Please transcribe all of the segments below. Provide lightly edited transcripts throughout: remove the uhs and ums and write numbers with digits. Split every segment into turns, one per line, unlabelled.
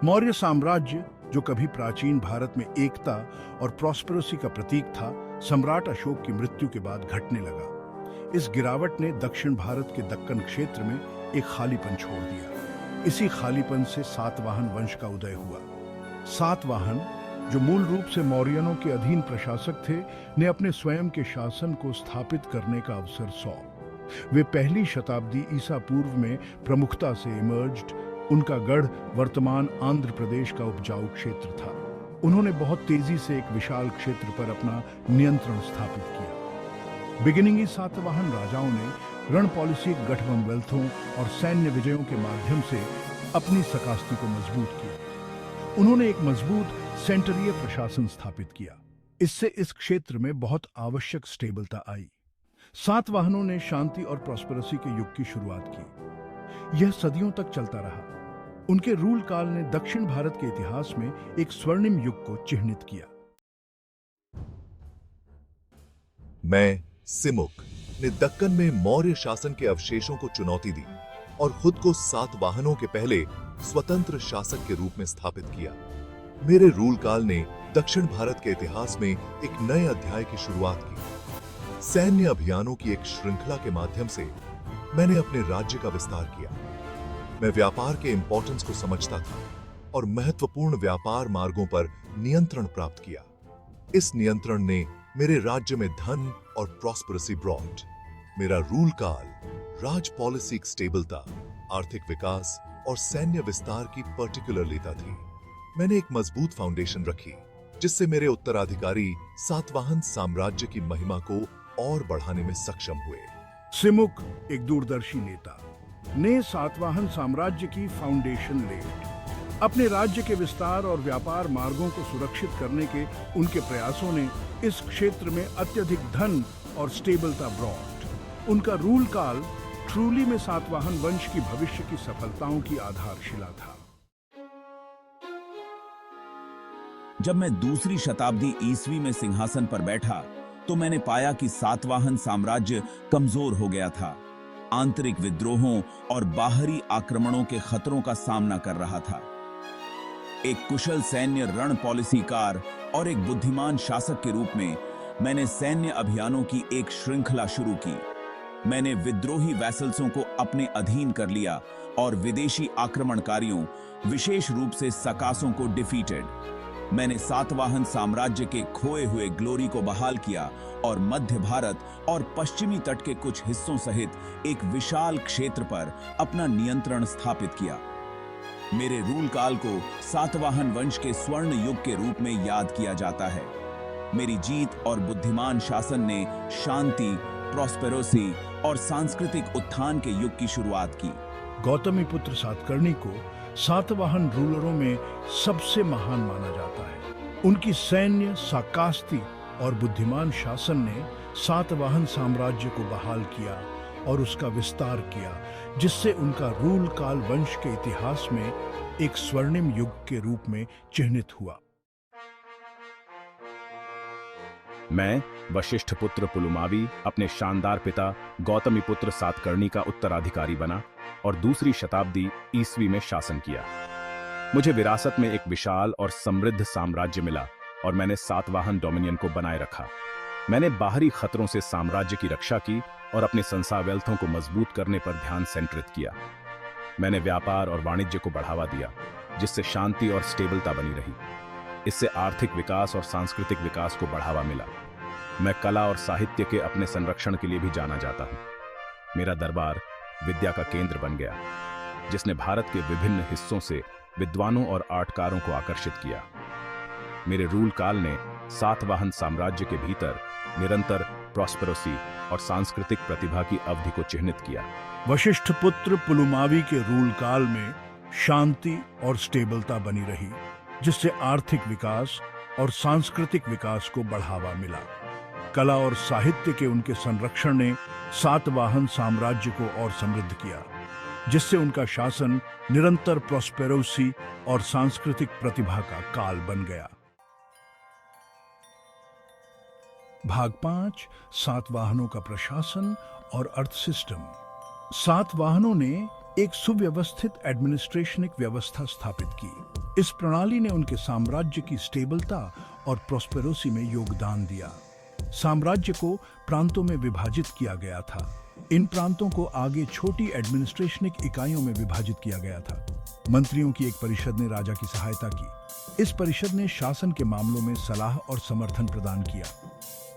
मौर्य साम्राज्य, जो कभी प्राचीन भारत में एकता और प्रॉस्पेरिटी का प्रतीक था, सम्राट अशोक की मृत्यु के बाद घटने लगा। इस गिरावट ने दक्षिण भारत के दक्कन क्षेत्र में एक खालीपन छोड़ दिया। इसी खालीपन से सातवाहन वंश का उदय हुआ। सातवाहन, जो मूल रूप से मौर्यनों के अधीन प्रशासक थे, ने अपने स्वयं के शासन को स्थापित करने का अवसर सौंपा। वे पहली शताब्दी ईसा पूर्व में प्रमुखता से इमर्ज्ड। उनका गढ़ वर्तमान आंध्र प्रदेश का उपजाऊ क्षेत्र था। उन्होंने बहुत तेजी से एक विशाल क्षेत्र पर अपना नियंत्रण स्थापित किया। बिगिनिंगी सातवाहन राजाओं ने रणपॉलिसिक गठबंधनों और सैन्य विजयों के माध्यम से अपनी सकास्ती को मजबूत किया। उन्होंने एक मजबूत सेंटरीय प्रशासन स्थापित किया। इससे इस क्षेत्र में बहुत आवश्यक स्टेबलता आई। सातवाहनों ने शांति और प्रॉस्पेरिटी के युग की शुरुआत की। यह सदियों तक चलता रहा। उनके रूल काल ने दक्षिण भारत के इतिहास में एक स्वर्णिम युग को चिह्नित किया।
मैं सिमुक ने दक्कन में मौर्य शासन के अवशेषों को चुनौती दी और खुद को सातवाहनों के पहले स्वतंत्र शासक के रूप में स्थापित किया। मेरे रूल काल ने दक्षिण भारत के इतिहास में एक नए अध्याय की शुरुआत की। सैन्य अभियानों की एक श्रृंखला के माध्यम से मैंने अपने राज्य का विस्तार किया। मैं व्यापार के इंपॉर्टेंस को समझता था और महत्वपूर्ण व्यापार मार्गों पर नियंत्रण प्राप्त किया। इस नियंत्रण ने मेरे राज्य में धन और प्रॉस्पेरिटी ब्रॉट। मेरा रूल काल राजपॉलिटिक स्टेबलता, आर्थिक विकास और सैन्य विस्तार की पर्टिकुलरलिता थी। मैंने एक मजबूत फाउंडेशन रखी जिससे मेरे उत्तराधिकारी सातवाहन साम्राज्य की महिमा को और बढ़ाने में सक्षम हुए।
सिमुक, एक दूरदर्शी नेता, ने सातवाहन साम्राज्य की फाउंडेशन लेड। अपने राज्य के विस्तार और व्यापार मार्गों को सुरक्षित करने के उनके प्रयासों ने इस क्षेत्र में अत्यधिक धन और स्टेबलता ब्रॉट। उनका रूल काल ट्रूली में सातवाहन वंश की भविष्य की सफलताओं की आधारशिला था।
जब मैं दूसरी शताब्दी ईस्वी में सिंहासन पर बैठा तो मैंने पाया कि सातवाहन साम्राज्य कमजोर हो गया था। आंतरिक विद्रोहों और बाहरी आक्रमणों के खतरों का सामना कर रहा था। एक कुशल सैन्य रण पॉलिसीकार और एक बुद्धिमान शासक के रूप में मैंने सैन्य अभियानों की एक श्रृंखला शुरू की। मैंने विद्रोही वैसल्सों को अपने अधीन कर लिया और विदेशी आक्रमणकारियों, विशेष रूप से सकासों को डिफीटेड। मैंने सातवाहन साम्राज्य के खोए हुए ग्लोरी को बहाल किया और मध्य भारत और पश्चिमी तट के कुछ हिस्सों सहित एक विशाल क्षेत्र पर अपना नियंत्रण स्थापित किया। मेरे रूल काल को सातवाहन वंश के स्वर्ण युग के रूप में याद किया जाता है। मेरी जीत और बुद्धिमान शासन ने शांति, प्रॉस्पेरिटी और सांस्कृतिक उत्थान के युग की शुरुआत की।
गौतमीपुत्र सातकर्णी को सातवाहन रूलरों में सबसे महान माना जाता है। उनकी सैन्य, साकास्ती और बुद्धिमान शासन ने सातवाहन साम्राज्य को बहाल किया और उसका विस्तार किया, जिससे उनका रूल काल वंश के इतिहास में एक स्वर्णिम युग के रूप में चिह्नित हुआ।
मैं वशिष्ठ पुत्र पुलुमावी अपने शानदार पिता गौतमीपुत्र सातकर्णी का उत्तराधिकारी बना और दूसरी शताब्दी ईस्वी में शासन किया। मुझे विरासत में एक विशाल और समृद्ध साम्राज्य मिला और मैंने सातवाहन डोमिनियन को बनाए रखा। मैंने बाहरी खतरों से साम्राज्य की रक्षा की और अपने संसावेल्थों को मजबूत करने पर ध्यान केंद्रित किया। मैंने व्यापार और वाणिज्य को बढ़ावा दिया, जिससे शांति और स्टेबलता बनी रही। इससे आर्थिक विकास और सांस्कृतिक विकास को बढ़ावा मिला। मैं कला और साहित्य के अपने संरक्षण के लिए भी जाना जाता हूँ। मेरा दरबार विद्या का केंद्र बन गया, जिसने भारत के विभिन्न हिस्सों से विद्वानों और आर्टकारों को आकर्षित किया। मेरे रूल काल ने सातवाहन साम्राज्य के भीतर निरंतर प्रॉस्पेरिटी और सांस्कृतिक प्रतिभा की अवधि को चिह्नित किया।
वशिष्ठ पुत्र पुलुमावी के रूल काल में शांति और स्टेबलता बनी रही, जिससे आर्थिक विकास और सांस्कृतिक विकास को बढ़ावा मिला। कला और साहित्य के उनके संरक्षण ने सातवाहन साम्राज्य को और समृद्ध किया, जिससे उनका शासन निरंतर प्रॉस्पेरिटी और सांस्कृतिक प्रतिभा का काल बन गया। भाग 5, सातवाहनों का प्रशासन और अर्थ सिस्टम। सातवाहनों ने एक सुव्यवस्थित एडमिनिस्ट्रेशनिक व्यवस्था स्थापित की। इस प्रणाली ने उनके साम्राज्य की स्टेबलता और प्रॉस्पेरोसी में योगदान दिया। साम्राज्य को प्रांतों में विभाजित किया गया था। इन प्रांतों को आगे छोटी एडमिनिस्ट्रेशनिक इकाइयों में विभाजित किया गया था। मंत्रियों की एक परिषद ने राजा की सहायता की। इस परिषद ने शासन के मामलों में सलाह और समर्थन प्रदान किया।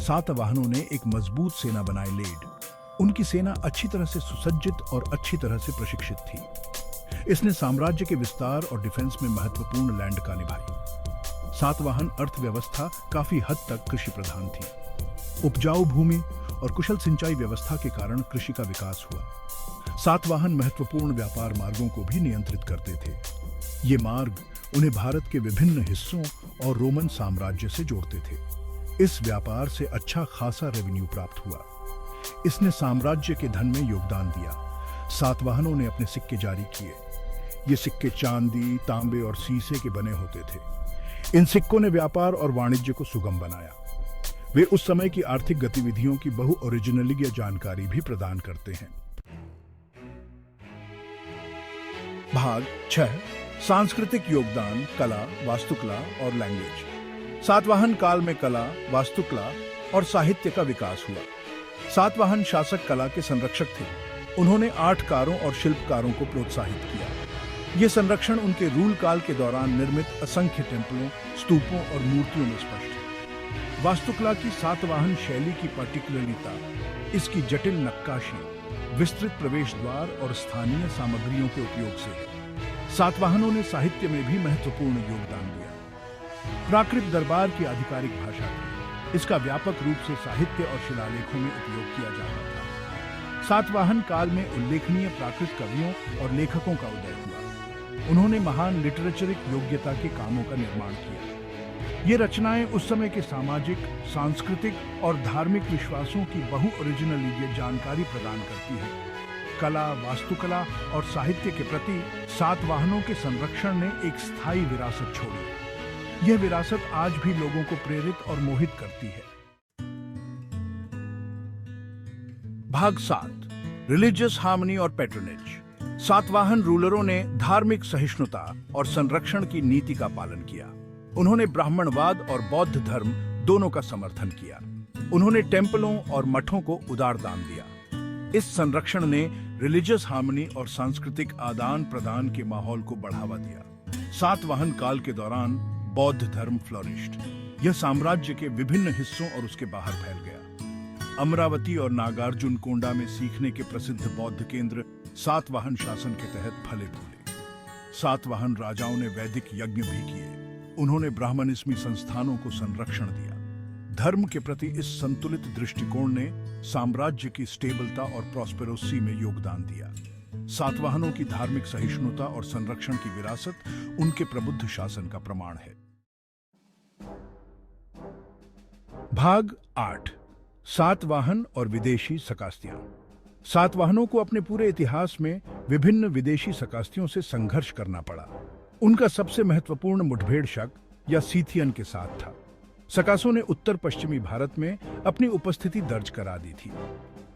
सातवाहनों ने एक मजबूत सेना बनाई लेड। उनकी सेना अच्छी तरह से सुसज्जित और अच्छी तरह से प्रशिक्षित थी। इसने साम्राज्य के विस्तार और डिफेंस में महत्वपूर्ण लैंड का निभाई। सातवाहन अर्थव्यवस्था काफी हद तक कृषि प्रधान थी। उपजाऊ भूमि और कुशल सिंचाई व्यवस्था के कारण कृषि का विकास हुआ। सातवाहन महत्वपूर्ण व्यापार मार्गों को भी नियंत्रित करते थे। ये मार्ग उन्हें भारत के विभिन्न हिस्सों और रोमन साम्राज्य से जोड़ते थे। इस व्यापार से अच्छा खासा रेवेन्यू प्राप्त हुआ। इसने साम्राज्य के धन में योगदान दिया। सातवाहनों ने अपने सिक्के जारी किए। ये सिक्के चांदी, तांबे और सीसे के बने होते थे। इन सिक्कों ने व्यापार और वाणिज्य को सुगम बनाया। वे उस समय की आर्थिक गतिविधियों की बहु ओरिजिनल जानकारी भी प्रदान करते हैं। भाग 6 सांस्कृतिक योगदान, कला, वास्तुकला और लैंग्वेज। सातवाहन काल में कला, वास्तुकला और साहित्य का विकास हुआ। सातवाहन शासक कला के संरक्षक थे। उन्होंने आर्टकारों और शिल्पकारों को प्रोत्साहित किया। यह संरक्षण उनके रूल काल के दौरान निर्मित असंख्य टेम्पलों, स्तूपों और मूर्तियों में स्पष्ट है। वास्तुकला की सातवाहन शैली की पार्टिकुलरिता इसकी जटिल नक्काशी, विस्तृत प्रवेश द्वार और स्थानीय सामग्रियों के उपयोग से है। सातवाहनों ने साहित्य में भी महत्वपूर्ण योगदान दिया। प्राकृत दरबार की आधिकारिक भाषा थी। इसका व्यापक रूप से साहित्य और शिलालेखों में उपयोग किया जाता था। सातवाहन काल में उल्लेखनीय प्राकृत कवियों और लेखकों का उदय हुआ। उन्होंने महान लिटरेचरिक योग्यता के कामों का निर्माण किया। ये रचनाएं उस समय के सामाजिक, सांस्कृतिक और धार्मिक विश्वासों की बहु ओरिजिनल जानकारी प्रदान करती है। कला, वास्तुकला और साहित्य के प्रति सातवाहनों के संरक्षण ने एक स्थायी विरासत छोड़ी। यह विरासत आज भी लोगों को प्रेरित और मोहित करती है। भाग 7 रिलीजियस हार्मनी और पैट्रोनेज। सातवाहन रूलरों ने धार्मिक सहिष्णुता और संरक्षण की नीति का पालन किया। उन्होंने ब्राह्मणवाद और बौद्ध धर्म दोनों का समर्थन किया। उन्होंने टेम्पलों और मठों को उदार दान दिया। इस संरक्षण ने रिलीजियस हार्मनी और सांस्कृतिक आदान प्रदान के माहौल को बढ़ावा दिया। सातवाहन काल के दौरान बौद्ध धर्म फ्लोरिश्ड। यह साम्राज्य के विभिन्न हिस्सों और उसके बाहर फैल गया। अमरावती और नागार्जुन कोंडा में सीखने के प्रसिद्ध बौद्ध केंद्र सातवाहन शासन के तहत फले फूले। सातवाहन राजाओं ने वैदिक यज्ञ भी किए। उन्होंने ब्राह्मणिस्मी संस्थानों को संरक्षण दिया। धर्म के प्रति इस संतुलित दृष्टिकोण ने साम्राज्य की स्टेबलता और प्रॉस्पेरोसी में योगदान दिया। सातवाहनों की धार्मिक सहिष्णुता और संरक्षण की विरासत उनके प्रबुद्ध शासन का प्रमाण है। भाग 8 सातवाहन और विदेशी सकास्तियां। सातवाहनों को अपने पूरे इतिहास में विभिन्न विदेशी सकास्तियों से संघर्ष करना पड़ा। उनका सबसे महत्वपूर्ण मुठभेड़ शक या सीथियन के साथ था। सकासों ने उत्तर पश्चिमी भारत में अपनी उपस्थिति दर्ज करा दी थी।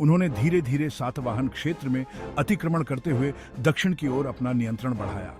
उन्होंने धीरे धीरे सातवाहन क्षेत्र में अतिक्रमण करते हुए दक्षिण की ओर अपना नियंत्रण बढ़ाया।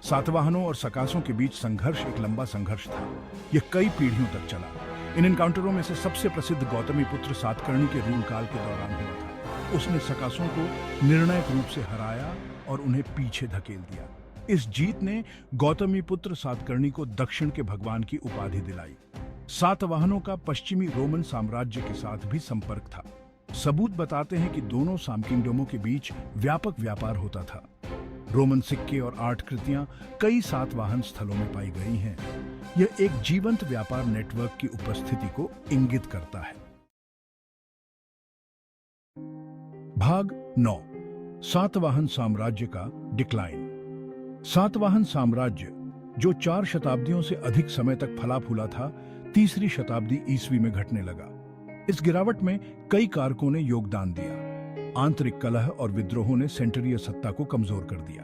सातवाहनों और सकासों के बीच संघर्ष एक लंबा संघर्ष था। यह कई पीढ़ियों तक चला। इन एनकाउंटरों में से सबसे प्रसिद्ध गौतमी पुत्र सातकर्णी के रूल काल के दौरान हुआ था। उसने सकासों को निर्णायक रूप से हराया और उन्हें पीछे धकेल दिया। इस जीत ने गौतमी पुत्र सातकर्णी को दक्षिण के भगवान की उपाधि दिलाई। सातवाहनों का पश्चिमी रोमन साम्राज्य के साथ भी संपर्क था। सबूत बताते हैं कि दोनों सामकिंगडमों के बीच व्यापक व्यापार होता था। रोमन सिक्के और आर्ट कृतियां कई सातवाहन स्थलों में पाई गई हैं। यह एक जीवंत व्यापार नेटवर्क की उपस्थिति को इंगित करता है। भाग 9 सातवाहन साम्राज्य का डिक्लाइन। सातवाहन साम्राज्य, जो 4 शताब्दियों से अधिक समय तक फला फूला था, तीसरी शताब्दी ईस्वी में घटने लगा। इस गिरावट में कई कारकों ने योगदान दिया। आंतरिक कलह और विद्रोहों ने सेंटरीय सत्ता को कमजोर कर दिया।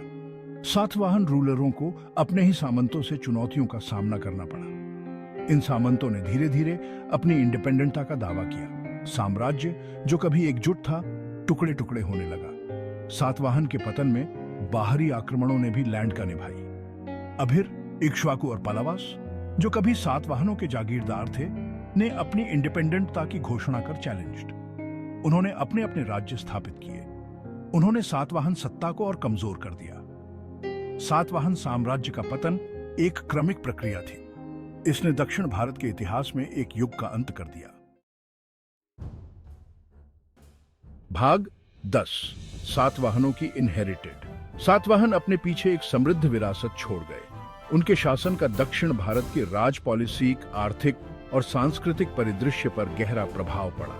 सातवाहन रूलरों को अपने ही सामंतों से चुनौतियों का सामना करना पड़ा। इन सामंतों ने धीरे धीरे अपनी इंडिपेंडेंटता का दावा किया। साम्राज्य, जो कभी एकजुट था, टुकड़े टुकड़े होने लगा। सातवाहन के पतन में बाहरी आक्रमणों ने भी लैंड का निभाई। अभिर इक्ष्वाकु और पलावास, जो कभी सातवाहनों के जागीरदार थे, ने अपनी इंडिपेंडेंटता की घोषणा कर चैलेंज्ड। उन्होंने अपने अपने राज्य स्थापित किए। उन्होंने सातवाहन सत्ता को और कमजोर कर दिया। सातवाहन साम्राज्य का पतन एक क्रमिक प्रक्रिया थी। इसने दक्षिण भारत के इतिहास में एक युग का अंत कर दिया। भाग 10। सातवाहनों की इनहेरिटेड। सातवाहन अपने पीछे एक समृद्ध विरासत छोड़ गए। उनके शासन का दक्षिण भारत की राज पॉलिसी, आर्थिक और सांस्कृतिक परिदृश्य पर गहरा प्रभाव पड़ा।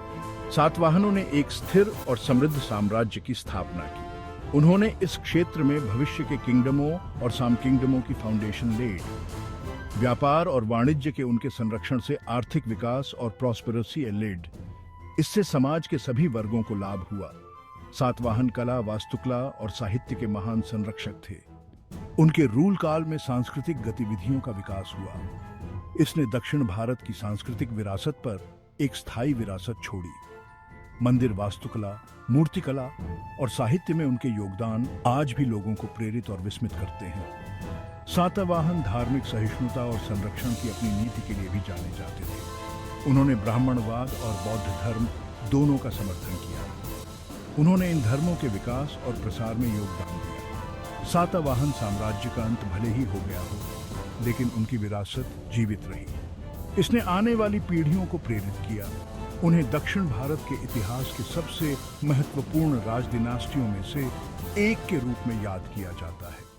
सातवाहनों ने एक स्थिर और समृद्ध साम्राज्य की स्थापना की। उन्होंने इस क्षेत्र में भविष्य के किंगडमों और साम किंगडमों की फाउंडेशन लेड। व्यापार और वाणिज्य के उनके संरक्षण से आर्थिक विकास और प्रॉस्पेरेसी लेड। इससे समाज के सभी वर्गों को लाभ हुआ। सातवाहन कला, वास्तुकला और साहित्य के महान संरक्षक थे। उनके रूल काल में सांस्कृतिक गतिविधियों का विकास हुआ। इसने दक्षिण भारत की सांस्कृतिक विरासत पर एक स्थायी विरासत छोड़ी। मंदिर वास्तुकला, मूर्तिकला और साहित्य में उनके योगदान आज भी लोगों को प्रेरित और विस्मित करते हैं। सातवाहन धार्मिक सहिष्णुता और संरक्षण की अपनी नीति के लिए भी जाने जाते थे। उन्होंने ब्राह्मणवाद और बौद्ध धर्म दोनों का समर्थन किया। उन्होंने इन धर्मों के विकास और प्रसार में योगदान दिया। सातवाहन साम्राज्य का अंत भले ही हो गया हो, लेकिन उनकी विरासत जीवित रही। इसने आने वाली पीढ़ियों को प्रेरित किया। उन्हें दक्षिण भारत के इतिहास के सबसे महत्वपूर्ण राज डिनास्टियों में से एक के रूप में याद किया जाता है।